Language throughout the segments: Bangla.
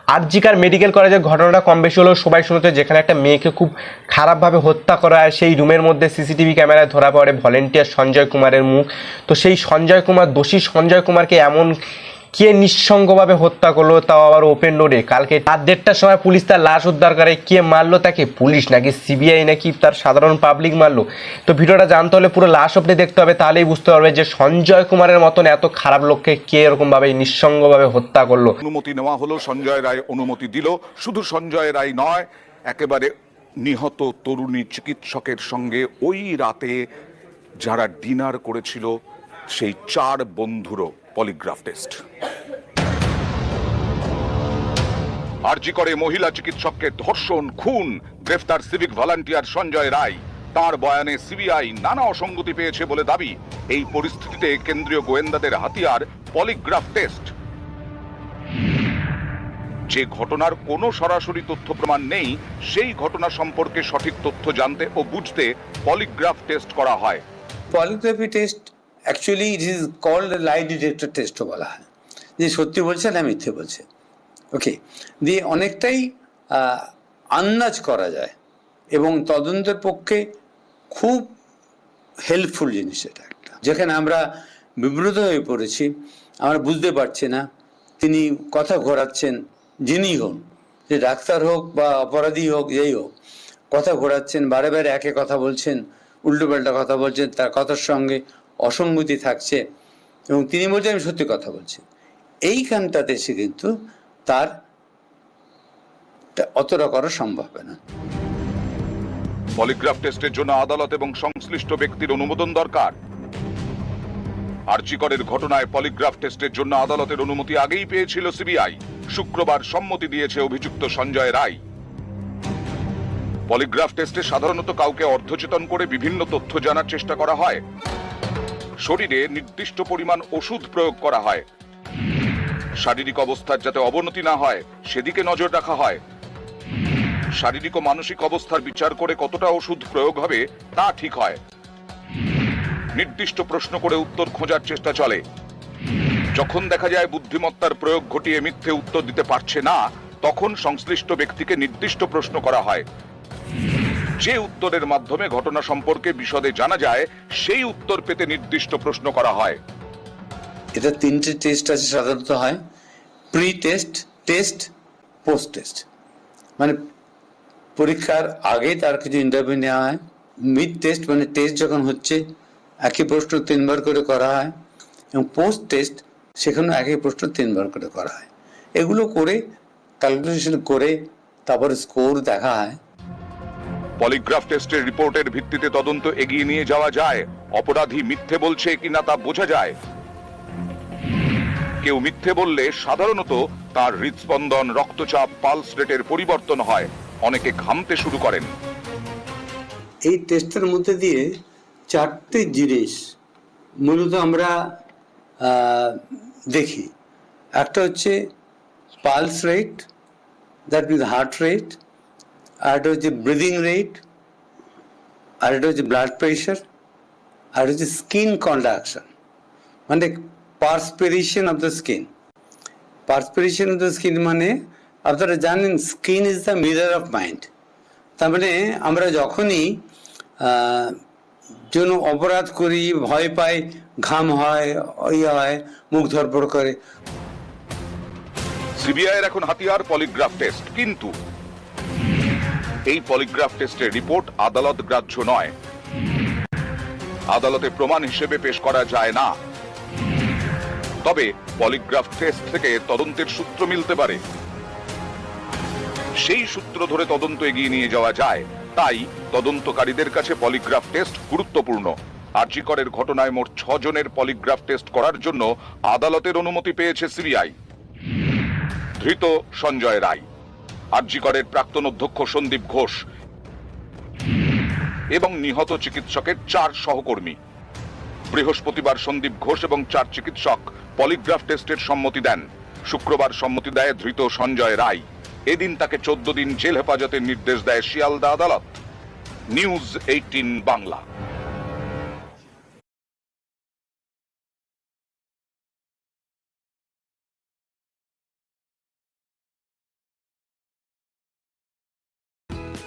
আরজিকার মেডিকেল কলেজের ঘটনাটা কম বেশি হলেও সবাই শুনতে, যেখানে একটা মেয়েকে খুব খারাপভাবে হত্যা করা হয়, সেই রুমের মধ্যে সিসিটিভি ক্যামেরায় ধরা পড়ে ভলেন্টিয়ার সঞ্জয় কুমারের মুখ। তো সেই সঞ্জয় কুমার, দোষী সঞ্জয় কুমারকে এমন কে নিঃসঙ্গভাবে হত্যা করলো, তাও আবার ওপেন রোডে? কালকে রাত 1:30টার সময় পুলিশ তার লাশ উদ্ধার করে। কে মারলো তাকে? পুলিশ নাকি সিবিআই নাকি তার সাধারণ পাবলিক মারলো? তো ভিডিওটা জানতে হলে পুরো লাশ অবধি দেখতে হবে, তাহলেই বুঝতে পারবে যে সঞ্জয় কুমারের মতন এত খারাপ লোককে কে এরকমভাবে নিঃসঙ্গভাবে হত্যা করলো। অনুমতি নেওয়া হলো, সঞ্জয় রায় অনুমতি দিল। শুধু সঞ্জয় রায় নয়, একেবারে নিহত তরুণী চিকিৎসকের সঙ্গে ওই রাতে যারা ডিনার করেছিল সেই 4 বন্ধুরও পলিগ্রাফ টেস্ট। আরজি করে মহিলা চিকিৎসককে ধর্ষণ, খুন, গ্রেফতার সিভিক ভলান্টিয়ার সঞ্জয় রায়। তার বয়ানে সিবিআই নানা অসঙ্গতি পেয়েছে বলে দাবি। এই পরিস্থিতিতে কেন্দ্রীয় গোয়েন্দাদের হাতিয়ার পলিগ্রাফ টেস্ট। যে ঘটনার কোনো সরাসরি তথ্য প্রমাণ নেই, সেই ঘটনা সম্পর্কে সঠিক তথ্য জানতে ও বুঝতে পলিগ্রাফ টেস্ট করা হয়। Polygraphy test actually it is called lie detector টেস্টও বলা হয়, যে সত্যি বলছে না মিথ্যে বলছে। ওকে, দিয়ে অনেকটাই আন্দাজ করা যায় এবং তদন্তের পক্ষে খুব হেল্পফুল জিনিস এটা একটা। যেখানে আমরা বিব্রত হয়ে পড়েছি, আমরা বুঝতে পারছি না তিনি কথা ঘোরাচ্ছেন, যিনি হন, যে ডাক্তার হোক বা অপরাধী হোক, যেই হোক, কথা ঘোরাচ্ছেন, বারে বারে একে কথা বলছেন, উল্টোপাল্টা কথা বলছেন, তার কথার সঙ্গে অসঙ্গতি থাকছে এবং তিনি বলছেন আমি সত্যি কথা বলছি। এইখানটাতে সে কিন্তু তার অতটা করা সম্ভব না। পলিগ্রাফ টেস্টের জন্য আদালত এবং সংশ্লিষ্ট ব্যক্তির অনুমোদন দরকার। আরজি করের ঘটনায় পলিগ্রাফ টেস্টের জন্য আদালতের অনুমতি আগেই পেয়েছিল সিবিআই। শুক্রবার সম্মতি দিয়েছে অভিযুক্ত সঞ্জয় রায়। পলিগ্রাফ টেস্টে সাধারণত কাউকে অর্ধচেতন করে বিভিন্ন তথ্য জানার চেষ্টা করা হয়। শরীরে নির্দিষ্ট পরিমাণ ওষুধ প্রয়োগ করা হয়। শারীরিক অবস্থার যাতে অবনতি না হয় সেদিকে নজর রাখা হয়। শারীরিক ও মানসিক অবস্থার বিচার করে কতটা ওষুধ প্রয়োগ হবে তা ঠিক হয়। নির্দিষ্ট প্রশ্ন করে উত্তর খোঁজার চেষ্টা চলে। যখন দেখা যায় বুদ্ধিমত্তার প্রয়োগ ঘটিয়ে মিথ্যে উত্তর দিতে পারছে না, তখন সংশ্লিষ্ট ব্যক্তিকে নির্দিষ্ট প্রশ্ন করা হয়। যে উত্তরের মাধ্যমে ঘটনা সম্পর্কে বিশদে জানা যায়, সেই উত্তর পেতে নির্দিষ্ট প্রশ্ন করা হয়। এটা 3টে টেস্ট আছে সাধারণত হয়: pre test, test, post test. মানে পরীক্ষার আগে তার কিছু ইন্টারভিউ নেওয়া হয়। মিড টেস্ট মানে টেস্ট যখন হচ্ছে একই প্রশ্ন 3বার করে করা হয়, এবং পোস্ট টেস্ট সেখানে একই প্রশ্ন 3বার করে করা হয়। এগুলো করে ক্যালকুলেশন করে তারপরে স্কোর দেখা হয়। পলিগ্রাফ টেস্টের রিপোর্টের ভিত্তিতে তদন্ত এগিয়ে নিয়ে যাওয়া যায়। অপরাধী মিথ্যে বলছে কিনা তা বোঝা যায়। কেউ মিথ্যে বললে সাধারণত তার হৃদস্পন্দন, রক্তচাপ, পালস রেটের পরিবর্তন হয়। অনেকে ঘামতে শুরু করেন। এই টেস্টের মধ্যে দিয়ে 4টে জিনিস মূলত আমরা দেখি। একটা হচ্ছে pulse rate, that means heart rate, আর একটা হচ্ছে ব্রিদিং রেট, আর একটা হচ্ছে ব্লাড প্রেশার, আর হচ্ছে স্কিন কন্ডাকশন, মানে perspiration of the skin. Perspiration of the skin মানে আপনারা জানেন skin is the mirror of mind. তার মানে আমরা যখনই যেন অপরাধ করি, ভয় পাই, ঘাম হয়, হয়, মুখ ধরপড় করে। সিবিআই এর এখন হাতিয়ার পলিগ্রাফ টেস্ট, কিন্তু এই পলিগ্রাফ টেস্টের রিপোর্ট আদালত গ্রাহ্য নয়। আদালতে প্রমাণ হিসেবে পেশ করা যায় না। তবে পলিগ্রাফ টেস্ট থেকে তদন্তের সূত্র মিলতে পারে। সেই সূত্র ধরে তদন্ত এগিয়ে নিয়ে যাওয়া যায়। তাই তদন্তকারীদের কাছে পলিগ্রাফ টেস্ট গুরুত্বপূর্ণ। আরজি করের ঘটনায় মোট 6 জনের পলিগ্রাফ টেস্ট করার জন্য আদালতের অনুমতি পেয়েছে সিবিআই। ধৃত সঞ্জয় রায়, আরজি করের প্রাক্তন অধ্যক্ষ সন্দীপ ঘোষ এবং নিহত চিকিৎসকের 4 সহকর্মী। বৃহস্পতিবার সন্দীপ ঘোষ এবং 4 চিকিৎসক পলিগ্রাফ টেস্টের সম্মতি দেন। শুক্রবার সম্মতি দেয় ধৃত সঞ্জয় রায়। এদিন তাকে 14 দিন জেল হেফাজতের নির্দেশ দেয় শিয়ালদা আদালত। News 18 Bangla.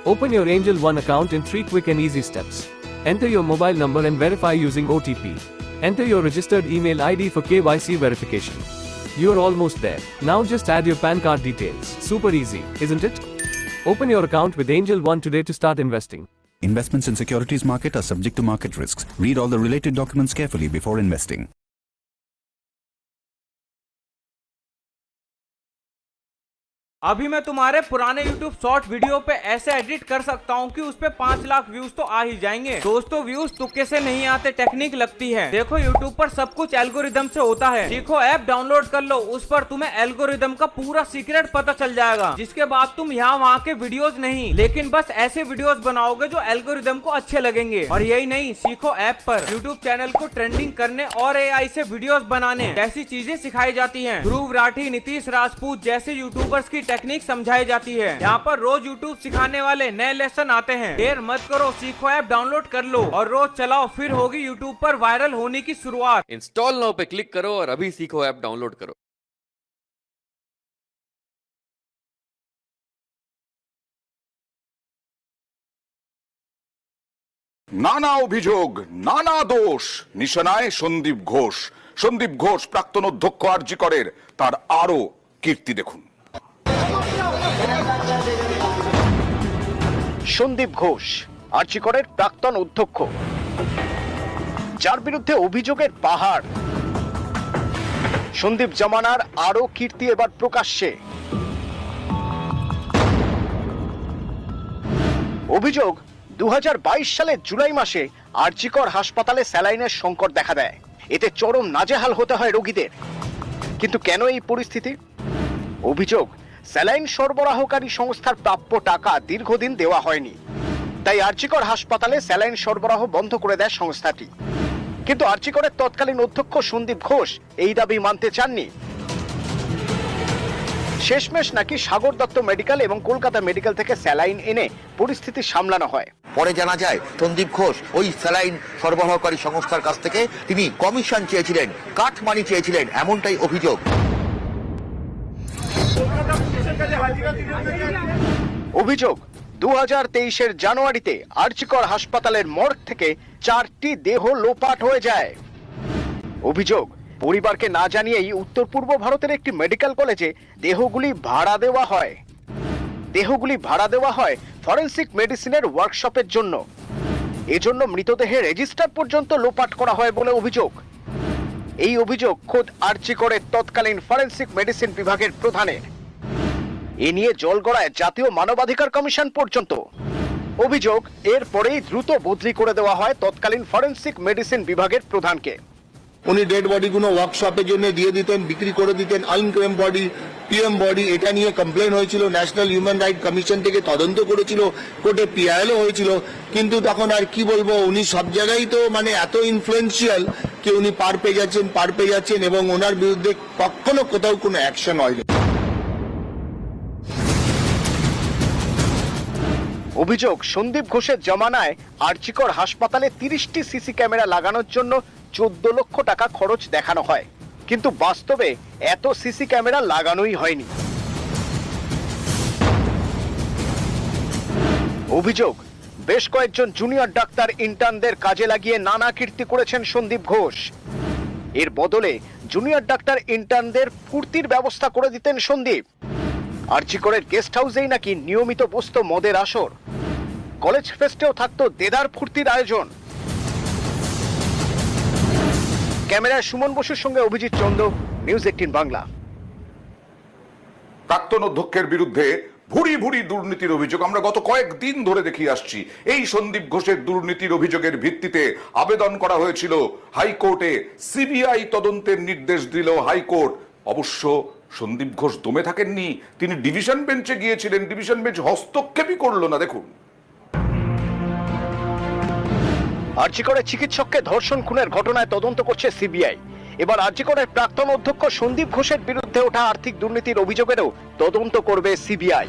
Open your Angel One account in 3 quick and easy steps. Enter your mobile number and verify using OTP. Enter your registered email ID for KYC verification. You're almost there. Now just add your PAN card details. Super easy, isn't it? Open your account with Angel One today to start investing. Investments in securities market are subject to market risks. Read all the related documents carefully before investing. अभी मैं तुम्हारे पुराने YouTube शॉर्ट वीडियो पे ऐसे एडिट कर सकता हूँ कि उस पे 5 लाख व्यूज तो आ ही जाएंगे। दोस्तों व्यूज तुक्के से नहीं आते, टेक्निक लगती है। देखो YouTube पर सब कुछ एल्गोरिदम से होता है। सीखो ऐप डाउनलोड कर लो, उस पर तुम्हें एल्गोरिदम का पूरा सीक्रेट पता चल जाएगा, जिसके बाद तुम यहाँ वहाँ के वीडियोस नहीं, लेकिन बस ऐसे वीडियोस बनाओगे जो एल्गोरिदम को अच्छे लगेंगे। और यही नहीं, सीखो ऐप पर YouTube चैनल को ट्रेंडिंग करने और AI से वीडियोस बनाने जैसी चीजें सिखाई जाती हैं। ध्रुव राठी, नीतीश राजपूत जैसे यूट्यूबर्स की टेक्निक समझाई जाती है। यहाँ पर रोज यूट्यूब सिखाने वाले नए लेसन आते हैं। देर मत करो, सीखो ऐप डाउनलोड कर लो और रोज चलाओ, फिर होगी यूट्यूब पर वायरल होने की शुरुआत। इंस्टॉल नाउ पे क्लिक करो और अभी सीखो ऐप डाउनलोड करो। নানা অভিযোগ, নানা দোষ, নিশানায় সন্দীপ ঘোষ। সন্দীপ ঘোষ প্রাক্তন অধ্যক্ষ আরজি করের, তার আরো কীর্তি দেখুন। সন্দীপ ঘোষ আরজি করের প্রাক্তন অধ্যক্ষ, যার বিরুদ্ধে অভিযোগের পাহাড়। সন্দীপ জামানার আরো কীর্তি এবার প্রকাশ্যে। অভিযোগ 2022 সালের জুলাই মাসে আরজি কর হাসপাতালে স্যালাইনের সংকট দেখা দেয়। এতে চরম নাজেহাল হতে হয় রোগীদের। কিন্তু কেন এই পরিস্থিতি? অভিযোগ, স্যালাইন সরবরাহকারী সংস্থার প্রাপ্য টাকা দীর্ঘদিন দেওয়া হয়নি, তাই আরজি কর হাসপাতালে স্যালাইন সরবরাহ বন্ধ করে দেয় সংস্থাটি। কিন্তু আরজি করের তৎকালীন অধ্যক্ষ সন্দীপ ঘোষ এই দাবি মানতে চাননি। শেষমেশ নাকি সাগর দত্ত মেডিকেল এবং কলকাতা মেডিকেল থেকে স্যালাইন এনে পরিস্থিতি সামলানো হয়। পরে জানা যায় সন্দীপ ঘোষ ওই স্যালাইন সরবরাহকারী সংস্থার কাছ থেকে তিনি কমিশন চেয়েছিলেন, কাটমানি চেয়েছিলেন, এমনটাই অভিযোগ। অভিযোগ, 2023-এর জানুয়ারিতে আরজি কর হাসপাতালের মর্গ থেকে 4টি দেহ লোপাট হয়ে যায়। অভিযোগ, পরিবারকে না জানিয়েই উত্তর পূর্ব ভারতের একটি মেডিকেল কলেজে দেহগুলি ভাড়া দেওয়া হয়। দেহগুলি ভাড়া দেওয়া হয় ফরেনসিক মেডিসিনের ওয়ার্কশপের জন্য। এজন্য মৃতদেহের রেজিস্টার পর্যন্ত লোপাট করা হয় বলে অভিযোগ। এই অভিযোগ খোদ আরজি করের তৎকালীন ফরেনসিক মেডিসিন বিভাগের প্রধানের। এ নিয়ে জল গড়ায় জাতীয় মানবাধিকার কমিশন পর্যন্ত। অভিযোগ, এরপরেই দ্রুত বদলি করে দেওয়া হয় তৎকালীন ফরেনসিক মেডিসিন বিভাগের প্রধানকে। উনি ডেড বডিগুলো ওয়ার্কশপের জন্য দিয়ে দিতেন, বিক্রি করে দিতেন। আনক্লেম বডি, পিএম বডি, এটা নিয়ে কমপ্লেন হয়েছিল, ন্যাশনাল হিউম্যান রাইট কমিশন থেকে তদন্ত করেছিল, কোর্টে পিআইএলও হয়েছিল। কিন্তু তখন আর কি বলবো, উনি সব জায়গায় তো মানে এত ইনফ্লুয়েন্সিয়াল যে উনি পার পেয়ে যাচ্ছেন এবং ওনার বিরুদ্ধে কখনো কোথাও কোনো অ্যাকশন হয়নি। অভিযোগ, সন্দীপ ঘোষের জমানায় আরজি কর হাসপাতালে 30টি সিসি ক্যামেরা লাগানোর জন্য 14 লক্ষ টাকা খরচ দেখানো হয়, কিন্তু বাস্তবে এত সিসি ক্যামেরা লাগানোই হয়নি। অভিযোগ, বেশ কয়েকজন জুনিয়র ডাক্তার ইন্টার্নদের কাজে লাগিয়ে নানা কীর্তি করেছেন সন্দীপ ঘোষ। এর বদলে জুনিয়র ডাক্তার ইন্টার্নদের ফুর্তির ব্যবস্থা করে দিতেন সন্দীপ। আরজি করের গেস্ট হাউসেই নাকি নিয়মিত বসত মদের আসর, কলেজ ফেস্টেও থাকতো দেদার ফুর্তির আয়োজন। ক্যামেরায় সুমন বসুর সঙ্গে অভিজিৎ চন্দ্র, নিউজ 18 বাংলা। প্রাক্তন অধ্যক্ষের বিরুদ্ধে ভুরি ভুরি দুর্নীতির অভিযোগ আমরা গত কয়েকদিন ধরে দেখিয়ে আসছি। এই সন্দীপ ঘোষের দুর্নীতির অভিযোগের ভিত্তিতে আবেদন করা হয়েছিল হাইকোর্টে। সিবিআই তদন্তের নির্দেশ দিল হাইকোর্ট। অবশ্য সন্দীপ ঘোষ দমে থাকেননি, তিনি ডিভিশন বেঞ্চে গিয়েছিলেন, ডিভিশন বেঞ্চ হস্তক্ষেপই করলো না। দেখুন, আরজি করের চিকিৎসককে ধর্ষণ খুনের ঘটনায় তদন্ত করছে সিবিআই। এবার আরজি করের প্রাক্তন অধ্যক্ষ সন্দীপ ঘোষের বিরুদ্ধে ওঠা আর্থিক দুর্নীতির অভিযোগেরও তদন্ত করবে সিবিআই।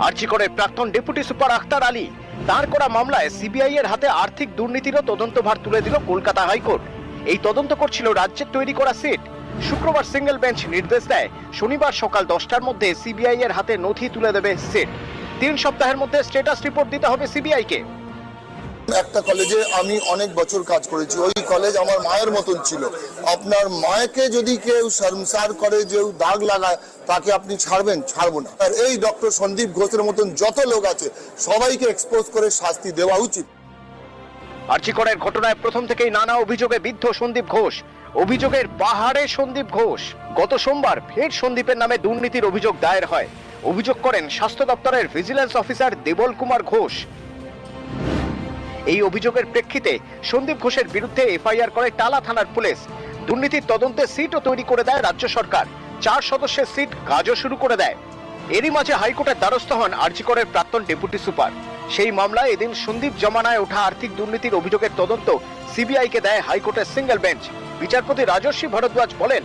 আরজি করের প্রাক্তন ডেপুটি সুপার আখতার আলী, তার করা মামলায় সিবিআই এর হাতে আর্থিক দুর্নীতিরও তদন্তভার তুলে দিল কলকাতা হাইকোর্ট। এই তদন্ত করছিল রাজ্যের তৈরি করা সিট। শুক্রবার সিঙ্গেল বেঞ্চ নির্দেশ দেয় শনিবার সকাল 10টার মধ্যে সিবিআই এর হাতে নথি তুলে দেবে সিট। 3 সপ্তাহের মধ্যে স্ট্যাটাস রিপোর্ট দিতে হবে সিবিআই কে। একটা কলেজে আমি অনেক বছর কাজ করেছি, ওই কলেজ আমার মায়ের মতন ছিল। আপনার মাকে যদি কেউ শর্মসার করে, কেউ দাগ লাগায়, তাকে আপনি ছাড়বেন? ছাড়বো না। আর এই ডক্টর সন্দীপ ঘোষের মতন যত লোক আছে সবাইকে এক্সপোজ করে শাস্তি দেওয়া উচিত। আরজিকরের ঘটনায় প্রথম থেকেই নানা অভিযোগে বিদ্ধ সন্দীপ ঘোষ। অভিযোগের পাহাড়ে সন্দীপ ঘোষ। গত সোমবার ফের সন্দীপের নামে দুর্নীতির অভিযোগ দায়ের হয়। অভিযোগ করেন স্বাস্থ্য দপ্তরের ভিজিলেন্স অফিসার দেবল কুমার ঘোষ। এই অভিযোগের প্রেক্ষিতে সন্দীপ ঘোষের বিরুদ্ধে এফআইআর করে টালা থানার পুলিশ। দুর্নীতির তদন্তে সিটও তৈরি করে দেয় রাজ্য সরকার। 4 সদস্যের সিট কাজও শুরু করে দেয়। এরই মাঝে হাইকোর্টের দ্বারস্থ হন আরজিকরের প্রাক্তন ডেপুটি সুপার। সেই মামলায় এদিন সন্দীপ জমানায় ওঠা আর্থিক দুর্নীতির অভিযোগের তদন্ত সিবিআই কে দেয় হাইকোর্টের সিঙ্গেল বেঞ্চ। বিচারপতি রাজস্বী ভরদ্বাজ বলেন,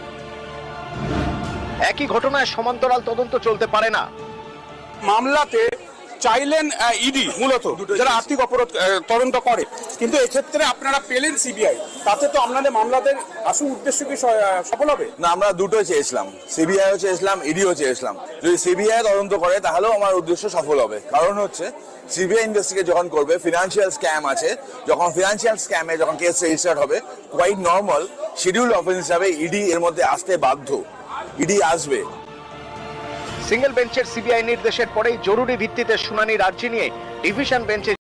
একই ঘটনায় সমান্তরাল তদন্ত চলতে পারে না। মামলাতে চাইলেন ইডি মূলত যারা আর্থিক অপরাধ তদন্ত করে, কিন্তু এক্ষেত্রে আপনারা পেলেন সিবিআই। তাতে তো আপনাদের মামলাদের আসল উদ্দেশ্য কি সফল হবে না? আমরা দুটোই চেয়েছিলাম, সিবিআইও চেয়েছিলাম, ইডিও চেয়েছিলাম। যদি সিবিআই তদন্ত করে তাহলেও আমার উদ্দেশ্য সফল হবে। কারণ হচ্ছে সিবিআই ইনভেস্টিগেট যখন করবে, ফিনান্সিয়াল স্ক্যাম আছে, যখন ফিনান্সিয়াল স্ক্যামে যখন কেস রেজিস্টার্ড হবে, কোয়াইট নর্মাল শিডিউল অফেন্স হিসাবে ইডি এর মধ্যে আসতে বাধ্য। ইডি আসবে। সিঙ্গেল বেঞ্চের সিবিআই নির্দেশের পরেই জরুরি ভিত্তিতে শুনানির আর্জি নিয়ে ডিভিশন বেঞ্চে